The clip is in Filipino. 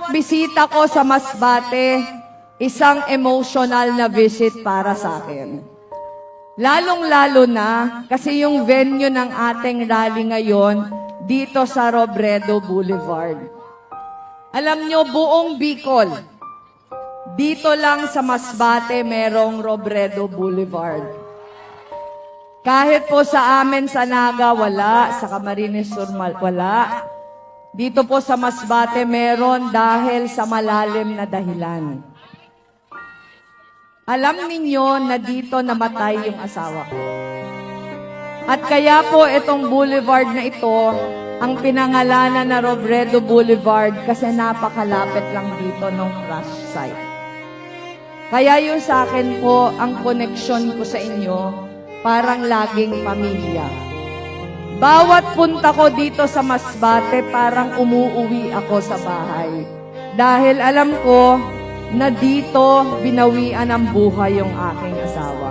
bawat bisita ko sa Masbate, isang emotional na visit para sa akin. Lalong-lalo na kasi yung venue ng ating rally ngayon dito sa Robredo Boulevard. Alam nyo, buong Bicol, dito lang sa Masbate merong Robredo Boulevard. Kahit po sa amin sa Naga, wala. Sa Camarines Sur, wala. Dito po sa Masbate meron dahil sa malalim na dahilan. Alam ninyo na dito namatay yung asawa ko. At kaya po itong boulevard na ito, ang pinangalanan na Robredo Boulevard kasi napakalapit lang dito ng crash site. Kaya yun sa akin po, ang connection ko sa inyo, parang laging pamilya. Bawat punta ko dito sa Masbate, parang umuuwi ako sa bahay. Dahil alam ko na dito binawian ng buhay yung aking asawa.